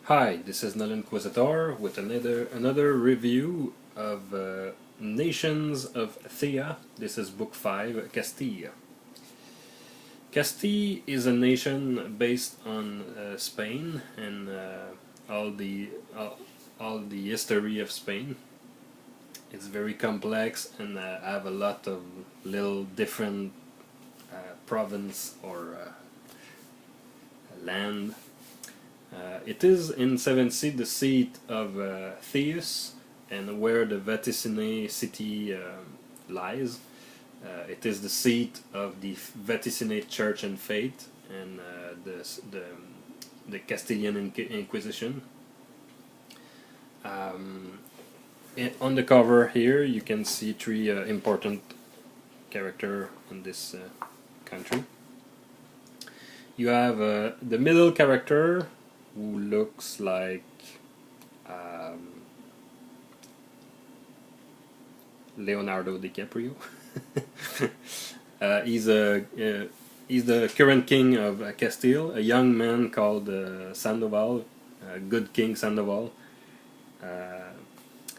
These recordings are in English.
Hi, this is Null Inquisitor with another review of Nations of Théah. This is Book 5, Castille. Castille is a nation based on Spain and all the all the history of Spain. It's very complex and have a lot of little different province or land. It is in 7C the seat of Théah and where the Vaticine city lies. It is the seat of the Vaticine Church and Faith and the Castilian Inquisition. On the cover here you can see three important characters in this country. You have the middle character who looks like Leonardo DiCaprio. He's the current king of Castile, a young man called Sandoval, good King Sandoval.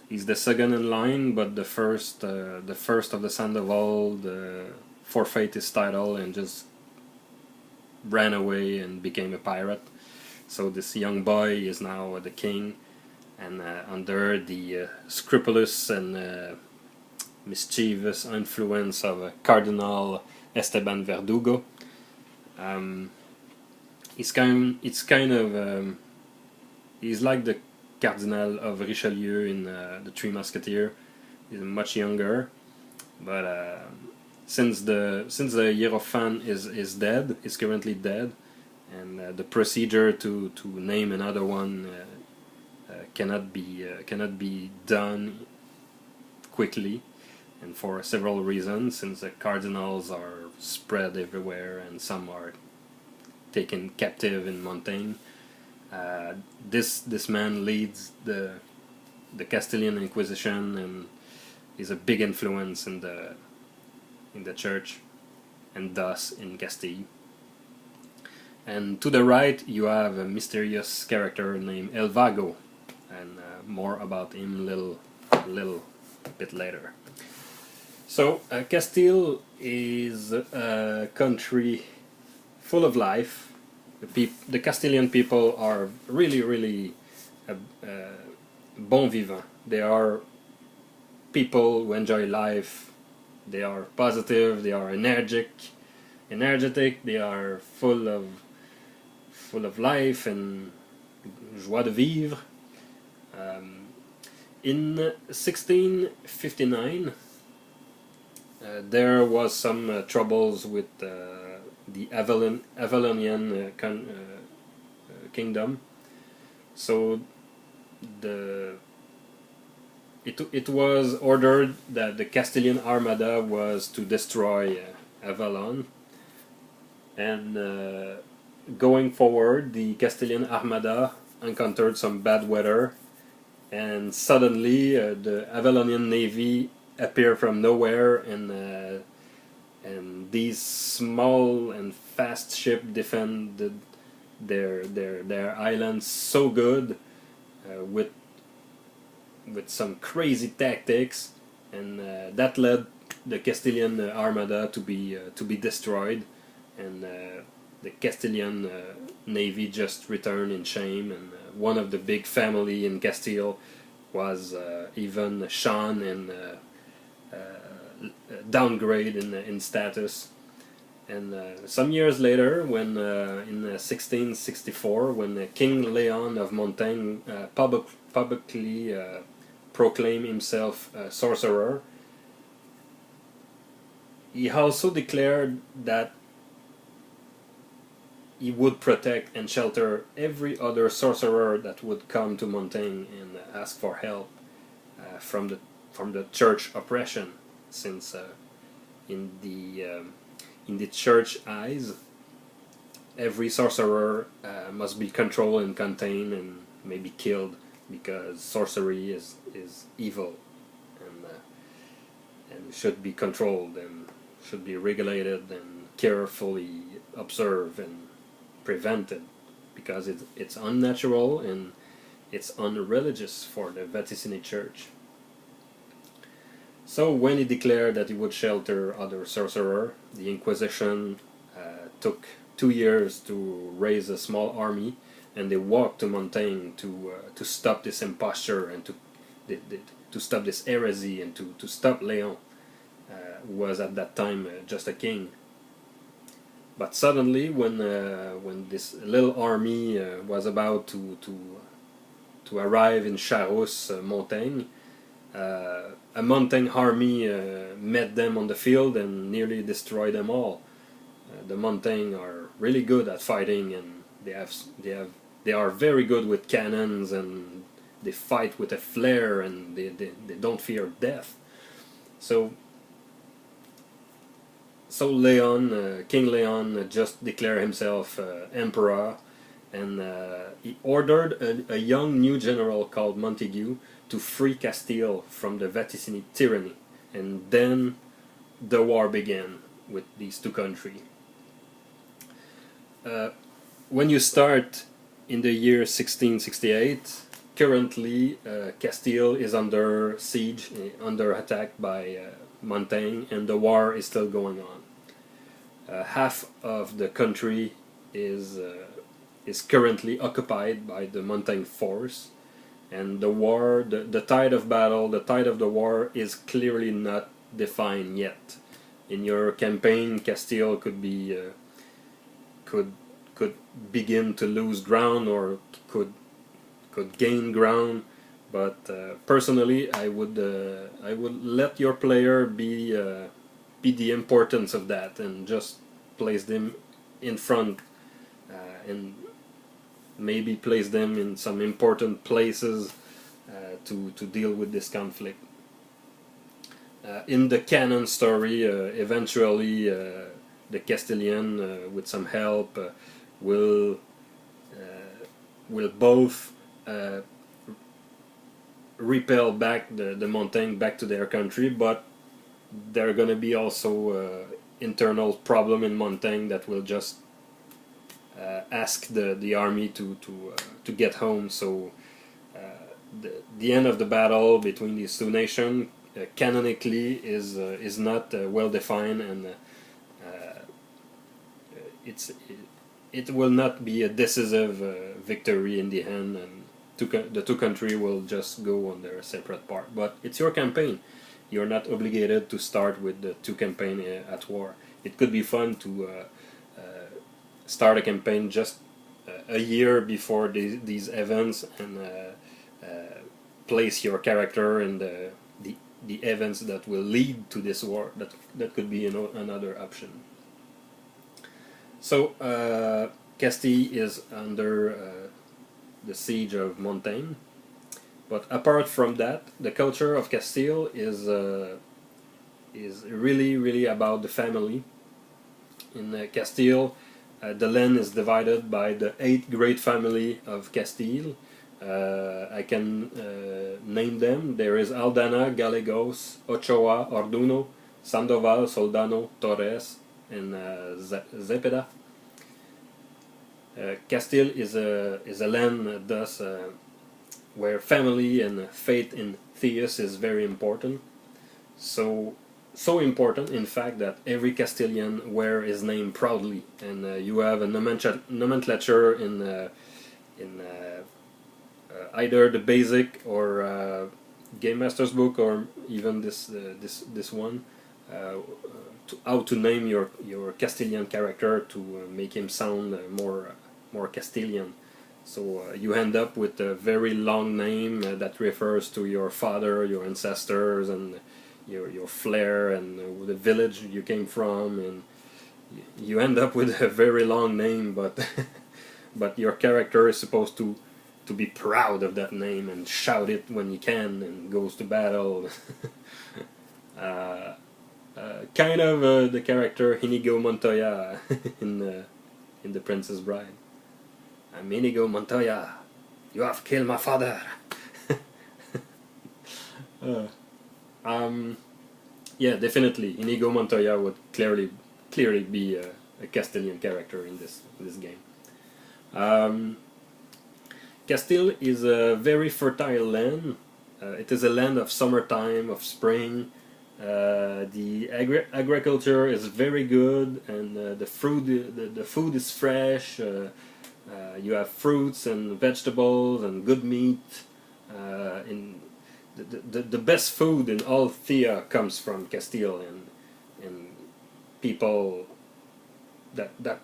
He's the second in line, but the first of the Sandoval forfeit his title and just ran away and became a pirate. So this young boy is now the king, and under the scrupulous and mischievous influence of Cardinal Esteban Verdugo. He's like the Cardinal of Richelieu in the Three Musketeers. He's much younger, but since the Hierophant is dead, is currently dead, and the procedure to name another one cannot be done quickly, and for several reasons, since the cardinals are spread everywhere and some are taken captive in Montaigne. This man leads the Castilian Inquisition and is a big influence in the church and thus in Castile. And to the right you have a mysterious character named El Vago, and more about him little bit later. So Castile is a country full of life. The Castilian people are really bon vivant. They are people who enjoy life. They are positive. They are energetic. They are full of life and joie de vivre. In 1659, there was some troubles with the Avalonian kingdom. So it was ordered that the Castilian Armada was to destroy Avalon, and going forward the Castilian Armada encountered some bad weather, and suddenly the Avalonian navy appeared from nowhere, and these small and fast ships defended their islands so good with some crazy tactics, and that led the Castilian Armada to be destroyed, and the Castilian navy just returned in shame, and one of the big family in Castile was even shone and downgrade in status. And some years later, when in 1664, when King Leon of Montaigne publicly proclaimed himself a sorcerer, he also declared that he would protect and shelter every other sorcerer that would come to Montaigne and ask for help from the church oppression, since in the church eyes every sorcerer must be controlled and contained and maybe killed, because sorcery is evil and should be controlled and should be regulated and carefully observed and prevented. because it's unnatural and it's unreligious for the Vaticini Church. So when he declared that he would shelter other sorcerers, the Inquisition took 2 years to raise a small army, and they walked to Montaigne to stop this imposture and to stop this heresy and to stop Leon, who was at that time just a king. But suddenly, when this little army was about to arrive in Charous, Montaigne, a Montaigne army met them on the field and nearly destroyed them all. The Montaigne are really good at fighting, and they are very good with cannons, and they fight with a flair, and they don't fear death. So Leon, King Leon, just declared himself emperor, and he ordered a young new general called Montague to free Castile from the Vaticini tyranny, and then the war began with these two countries. When you start in the year 1668, currently Castile is under siege, under attack by Montaigne, and the war is still going on. Half of the country is currently occupied by the Montaigne force, and the war, the tide of battle, the tide of the war is clearly not defined yet. In your campaign, Castile could be could begin to lose ground, or could gain ground. But personally, I would let your player be the importance of that, and just place them in front, and maybe place them in some important places to deal with this conflict. In the canon story, eventually the Castilian, with some help, will both repel back the Montaigne back to their country, but there are going to be also internal problem in Montaigne that will just ask the army to get home. So the end of the battle between these two nations canonically is not well defined, and it will not be a decisive victory in the end, and the two countries will just go on their separate part. But it's your campaign. You're not obligated to start with the two campaigns at war. It could be fun to start a campaign just a year before these events, and place your character in the events that will lead to this war. That could be another option. So Castille is under the siege of Montaigne, but apart from that, the culture of Castile is really about the family. In Castile, the land is divided by the 8 great family of Castile. I can name them. There is Aldana, Gallegos, Ochoa, Orduno, Sandoval, Soldano, Torres, and Zepeda. Castile is a land thus where family and faith in Théah is very important. So important, in fact, that every Castilian wear his name proudly, and you have a nomenclature in either the basic or Game Master's book, or even this one, how to name your Castilian character to make him sound more Castilian. So you end up with a very long name that refers to your father, your ancestors, and your flair, and the village you came from, and you end up with a very long name, but but your character is supposed to be proud of that name and shout it when he can and goes to battle. Kind of the character Inigo Montoya in The Princess Bride. I'm Inigo Montoya. You have killed my father. Yeah, definitely Inigo Montoya would clearly be a Castilian character in this game. Um, Castile is a very fertile land. It is a land of summertime, of spring. The agriculture is very good, and the food is fresh. You have fruits and vegetables and good meat. In the best food in all Théah comes from Castile, and people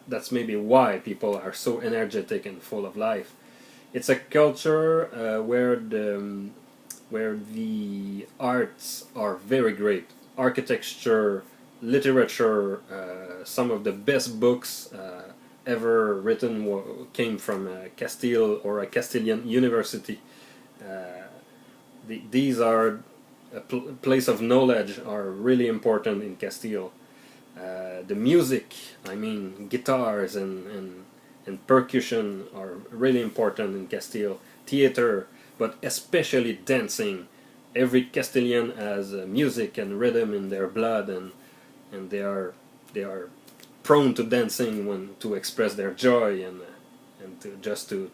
that's maybe why people are so energetic and full of life. It's a culture where the arts are very great. Architecture, literature, some of the best books ever written came from Castile or a Castilian university. These are a place of knowledge are really important in Castile. The music, I mean, guitars and percussion are really important in Castile. Theater, but especially dancing. Every Castilian has music and rhythm in their blood, and they are prone to dancing when to express their joy and just to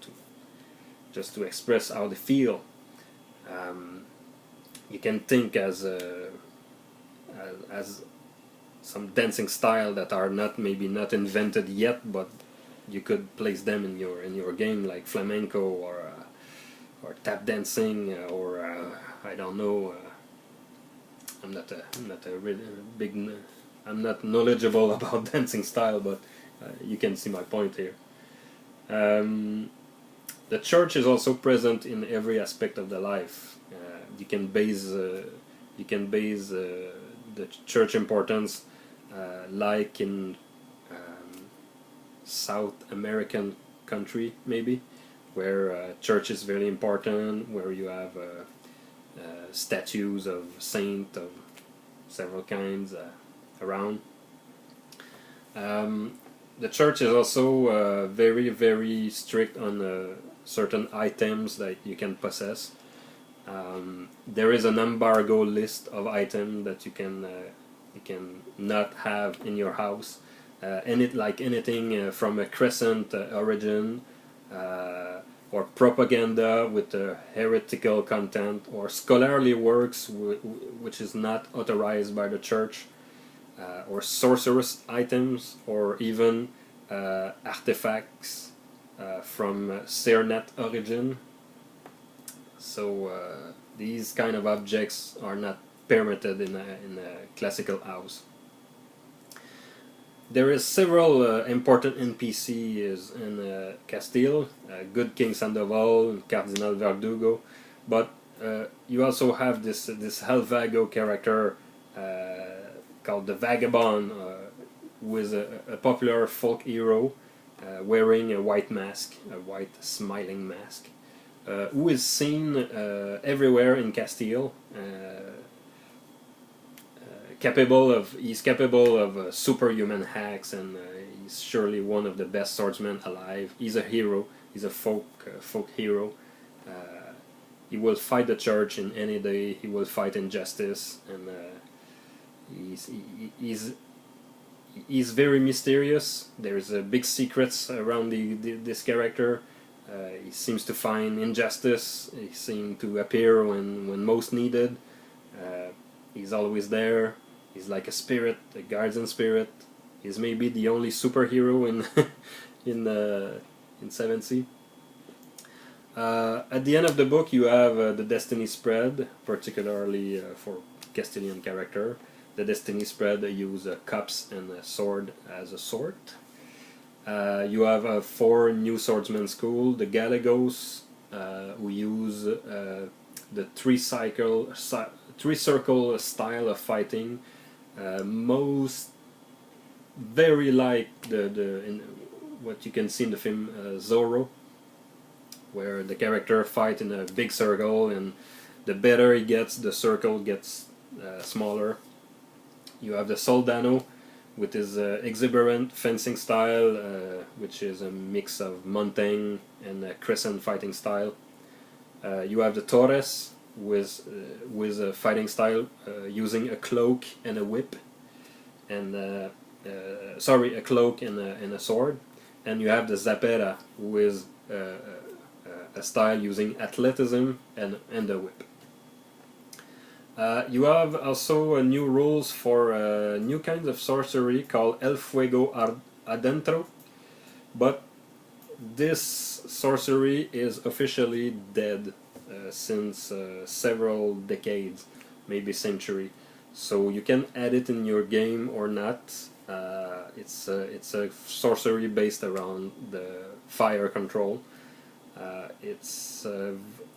express how they feel. You can think as some dancing style that are maybe not invented yet, but you could place them in your game, like flamenco or tap dancing or I don't know. I'm not a really big. I'm not knowledgeable about dancing style, but you can see my point here. The church is also present in every aspect of the life. You can base the church importance like in South American country maybe, where church is very important, where you have statues of saint of several kinds around. The church is also very, very strict on certain items that you can possess. There is an embargo list of items that you can not have in your house. Like anything from a crescent origin or propaganda with heretical content, or scholarly works which is not authorized by the church, or sorcerous items, or even artifacts from Sarnet origin. So these kind of objects are not permitted in a classical house. There is several important NPCs in Castile, Good King Sandoval and Cardinal Verdugo, but you also have this Helvago character called the Vagabond, who is a popular folk hero wearing a white mask, a white smiling mask, who is seen everywhere in Castile. He's capable of superhuman hacks, and he's surely one of the best swordsmen alive. He's a hero. He's a folk hero. He will fight the church in any day. He will fight injustice, and he's very mysterious. There's big secrets around this character. He seems to find injustice. He seems to appear when most needed. He's always there. He's like a spirit, a guardian spirit. He's maybe the only superhero in 7th. At the end of the book, you have the destiny spread, particularly for Castilian character. The destiny spread use cups and a sword as a sword. You have 4 new swordsman school, the Gallegos, who use the three-circle style of fighting, most very like what you can see in the film Zorro, where the character fight in a big circle, and the better he gets, the circle gets smaller. You have the Soldano with his exuberant fencing style, which is a mix of montaigne and crescent fighting style. You have the Torres with a fighting style using a cloak and a whip, and a cloak and a sword. and you have the Zapera, who is a style using athleticism and the whip. You have also new rules for new kinds of sorcery called El Fuego Adentro, but this sorcery is officially dead since several decades, maybe century. So you can add it in your game or not. It's a sorcery based around the fire control.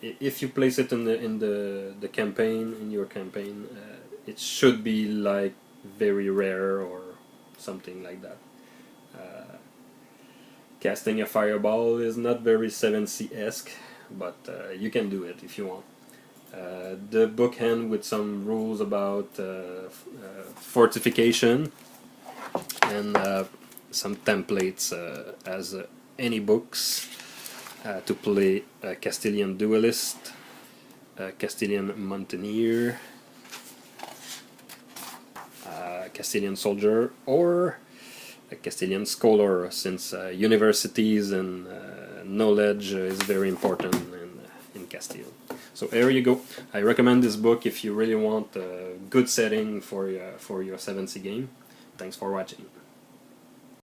If you place it in the campaign, in your campaign, it should be like very rare or something like that. Casting a fireball is not very 7C-esque, but you can do it if you want. The book ends with some rules about fortification and some templates as any books to play a Castilian duelist, a Castilian mountaineer, a Castilian soldier, or a Castilian scholar, since universities and knowledge is very important in Castile. So there you go. I recommend this book if you really want a good setting for your 7C game. Thanks for watching.